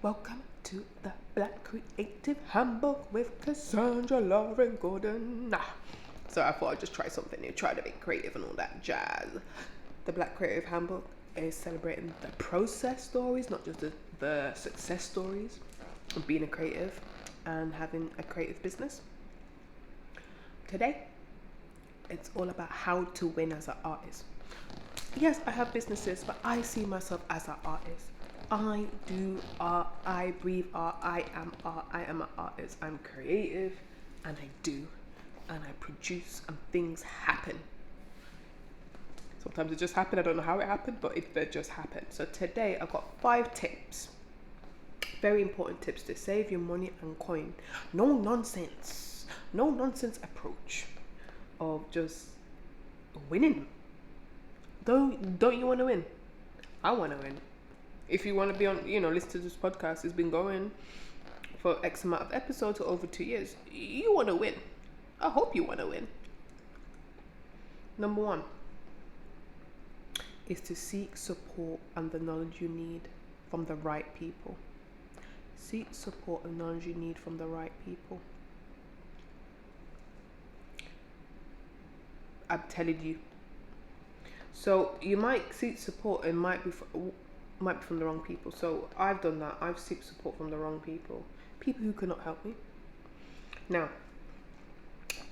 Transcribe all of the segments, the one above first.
Welcome to the Black Creative Handbook with Kassandra, Lauren Gordon. So I thought I'd just try something new, try to be creative and all that jazz. The Black Creative Handbook is celebrating the process stories, not just the success stories of being a creative and having a creative business. Today, it's all about how to win as an artist. Yes, I have businesses, but I see myself as an artist. I do art, I breathe art, I am an artist. I'm creative and I do and I produce and things happen. Sometimes it just happened, I don't know how it happened, but it just happened. So today I've got 5 tips, very important tips to save your money and coin. No nonsense approach of just winning. Don't you want to win? I want to win. If you want to be on, listen to this podcast, it's been going for X amount of episodes, over 2 years. You want to win. I hope you want to win. Number 1 is to seek support and the knowledge you need from the right people. Seek support and knowledge you need from the right people. I'm telling you. So you might seek support and might be from the wrong people. So I've done that. I've sought support from the wrong people who cannot help me. Now,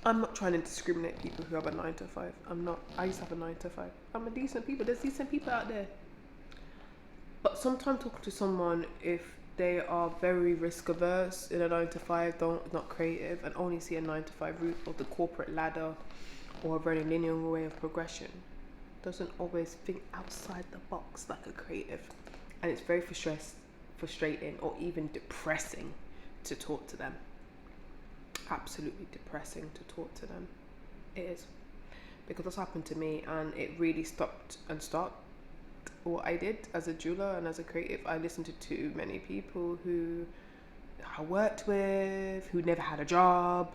I'm not trying to discriminate people who have a 9 to 5. I'm not. I used to have a 9 to 5. I'm a decent people. There's decent people out there. But sometimes talking to someone, if they are very risk averse in a 9 to 5, not creative, and only see a 9 to 5 route or the corporate ladder or a very linear way of progression, doesn't always think outside the box like a creative, and it's very frustrating or even depressing to talk to them. Absolutely depressing to talk to them. It is, because that's happened to me, and it really stopped what I did as a jeweler and as a creative. I listened to too many people who I worked with, who never had a job,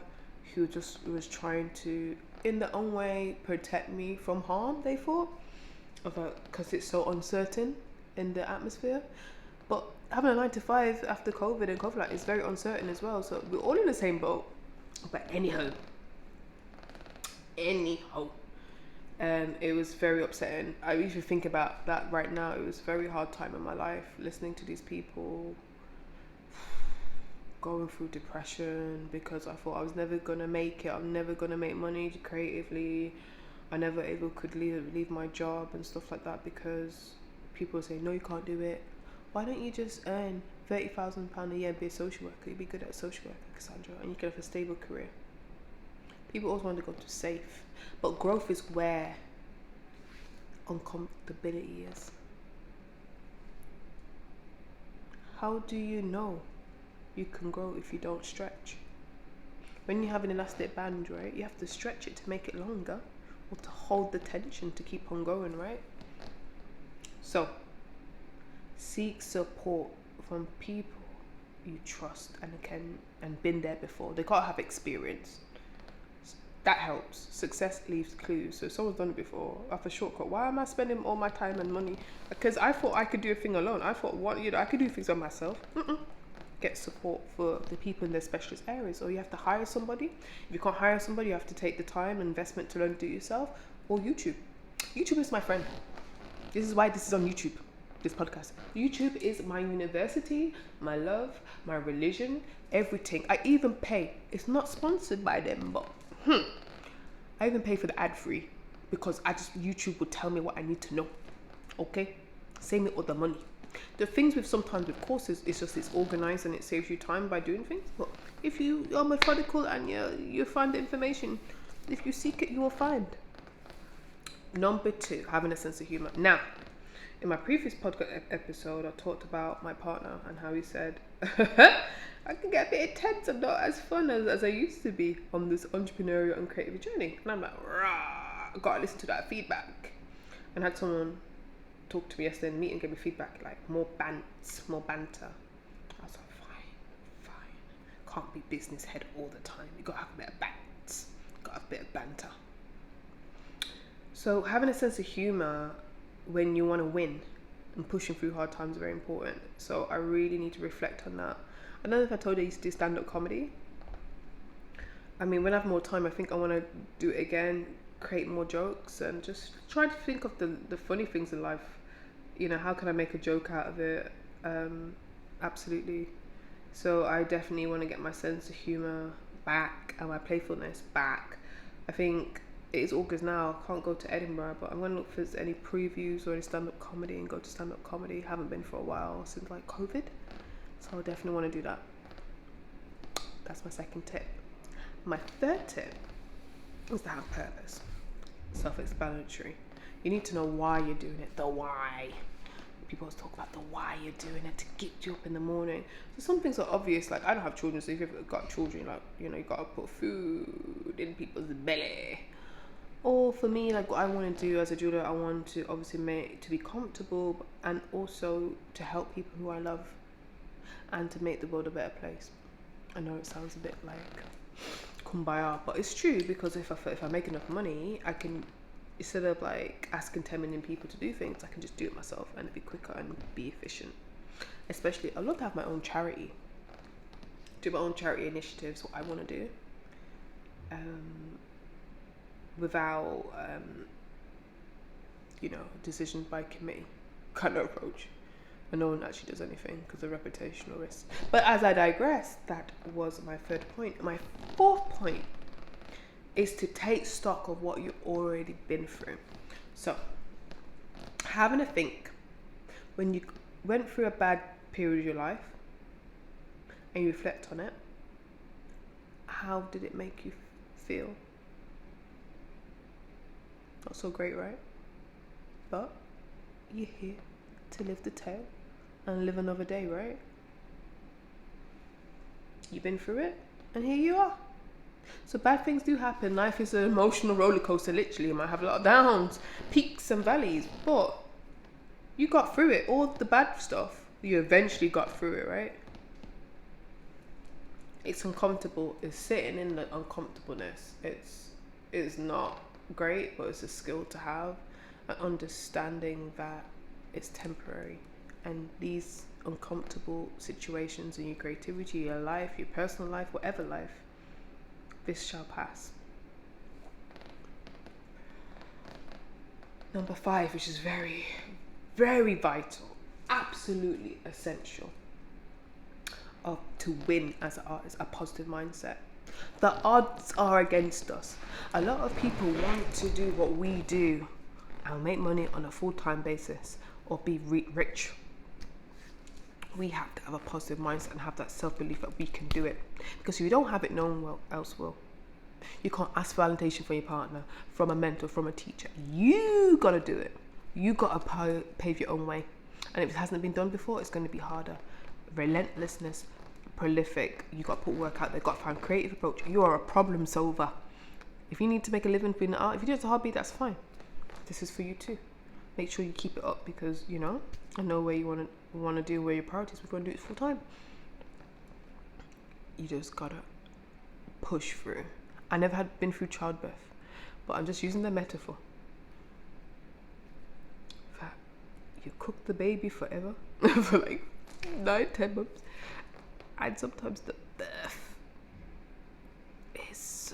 who just was trying to, in their own way, protect me from harm, they thought, because it's so uncertain in the atmosphere. But having a 9 to 5 after COVID and COVID is very uncertain as well. So we're all in the same boat. But anyhow, it was very upsetting. I even think about that right now. It was a very hard time in my life, listening to these people going through depression, because I thought I was never gonna make it. I'm never gonna make money creatively. I never ever could leave my job and stuff like that, because people say, no, you can't do it. Why don't you just earn £30,000 a year and be a social worker? You'd be good at social work, Kassandra, and you could have a stable career. People always want to go to safe, but growth is where uncomfortability is. How do you know you can grow if you don't stretch? When you have an elastic band, right, you have to stretch it to make it longer, or to hold the tension to keep on going, right? So seek support from people you trust and been there before. They gotta have experience. That helps. Success leaves clues. So if someone's done it before, off a shortcut, why am I spending all my time and money? Because I thought I could do a thing alone. I thought I could do things on myself. Get support for the people in their specialist areas, or you have to hire somebody. If you can't hire somebody, you have to take the time and investment to learn to do it yourself, or YouTube. YouTube is my friend. This is why this is on YouTube, this podcast. YouTube is my university, my love, my religion, everything. I even pay. It's not sponsored by them, but I even pay for the ad free, because YouTube will tell me what I need to know. Okay? Save me all the money. The things sometimes with courses, it's organized and it saves you time by doing things. But if you are methodical and you find the information, if you seek it, you will find. Number 2, having a sense of humor. Now, in my previous podcast episode, I talked about my partner and how he said, I can get a bit intense and not as fun as I used to be on this entrepreneurial and creative journey. And I'm like, rah, I gotta listen to that feedback. And I had someone talk to me yesterday in the meeting, gave me feedback like more banter. I was like, fine. Can't be business head all the time. You gotta have a bit of banter. So having a sense of humor when you want to win and pushing through hard times is very important. So I really need to reflect on that. I don't know if I told you I used to do stand-up comedy. I mean, when I have more time, I think I want to do it again, create more jokes, and just try to think of the funny things in life. You know, how can I make a joke out of it? Absolutely. So I definitely want to get my sense of humour back and my playfulness back. I think it is August now. I can't go to Edinburgh, but I'm going to look for any previews or any stand-up comedy and go to stand-up comedy. Haven't been for a while since like COVID. So I definitely want to do that. That's my second tip. My third tip is to have purpose. Self-explanatory. You need to know why you're doing it. The why. People always talk about the why you're doing it, to get you up in the morning. So some things are obvious, like I don't have children, so if you've got children, like, you know, you gotta put food in people's belly. Or for me, like what I want to do as a jeweler, I want to obviously to be comfortable and also to help people who I love and to make the world a better place. I know it sounds a bit like kumbaya, but it's true, because if I make enough money, I can, instead of like asking 10 million people to do things, I can just do it myself and it'd be quicker and be efficient. Especially, I'd love to have my own charity, do my own charity initiatives, what I want to do, without you know, decisions by committee kind of approach, and no one actually does anything because of reputational risk. But as I digress, that was my third point. My fourth point is to take stock of what you've already been through. So having a think, when you went through a bad period of your life and you reflect on it, how did it make you feel? Not so great, right? But you're here to live the tale and live another day, right? You've been through it and here you are. So bad things do happen. Life is an emotional roller coaster, literally. You might have a lot of downs, peaks and valleys, but you got through it. All the bad stuff, you eventually got through it, right? It's uncomfortable. It's sitting in the uncomfortableness. It's not great, but it's a skill to have, and understanding that it's temporary, and these uncomfortable situations in your creativity, your life, your personal life, whatever life, this shall pass. Number 5, which is very, very vital, absolutely essential to win as an artist, a positive mindset. The odds are against us. A lot of people want to do what we do and make money on a full-time basis or be rich. We have to have a positive mindset and have that self-belief that we can do it. Because if you don't have it, no one else will. You can't ask for validation from your partner, from a mentor, from a teacher. You got to do it. You got to pave your own way. And if it hasn't been done before, it's going to be harder. Relentlessness, prolific. You got to put work out there. Got to find creative approach. You are a problem solver. If you need to make a living being an art, if you do it as a hobby, that's fine. This is for you too. Make sure you keep it up, because you know, I know where you want to do, where your priorities. We're going to do it full time. You just gotta push through. I never had been through childbirth, but I'm just using the metaphor that you cook the baby forever for like 9-10 months, and sometimes the birth is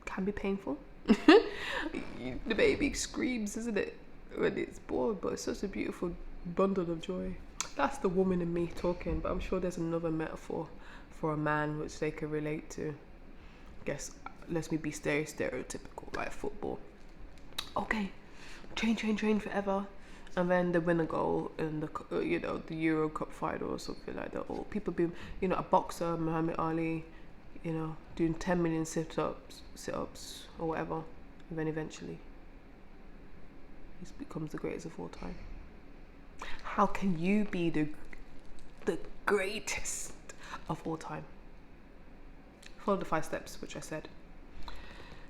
can be painful. The baby screams, isn't it, when it's born, but it's such a beautiful bundle of joy. That's the woman in me talking, but I'm sure there's another metaphor for a man which they can relate to. I guess let me be stereotypical, like football. Okay, train forever, and then they win a goal in the the Euro Cup final or something like that. Or people be, a boxer, Muhammad Ali, doing 10 million sit-ups or whatever, and then eventually he becomes the greatest of all time. How can you be the greatest of all time? Follow the 5 steps, which I said.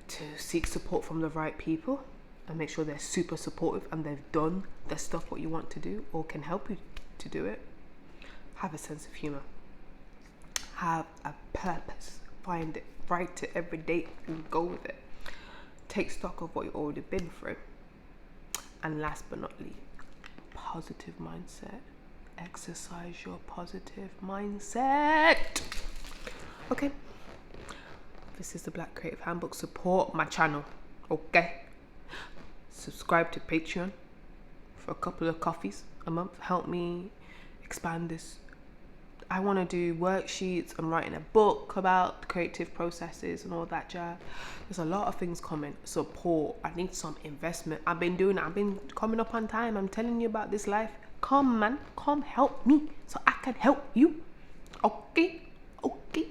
To seek support from the right people and make sure they're super supportive and they've done the stuff what you want to do or can help you to do it. Have a sense of humor. Have a purpose. Find it. Write it every day and go with it. Take stock of what you've already been through. And last but not least, positive mindset. Exercise your positive mindset. Okay. This is the Black Creative Handbook. Support my channel. Okay. Subscribe to Patreon for a couple of coffees a month. Help me expand this. I want to do worksheets. I'm writing a book about creative processes and all that jazz. There's a lot of things coming. Support. I need some investment. I've been doing it. I've been coming up on time. I'm telling you about this life. Come, man. Come help me so I can help you. Okay? Okay.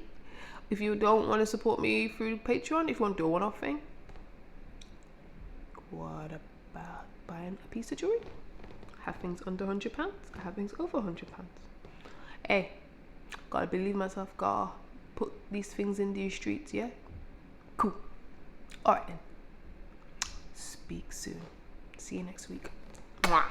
If you don't want to support me through Patreon, if you want to do a one-off thing, what about buying a piece of jewelry? I have things under £100. I have things over £100. Hey, gotta believe myself. Gotta put these things in these streets, yeah? Cool. Alright then. Speak soon. See you next week. Mwah.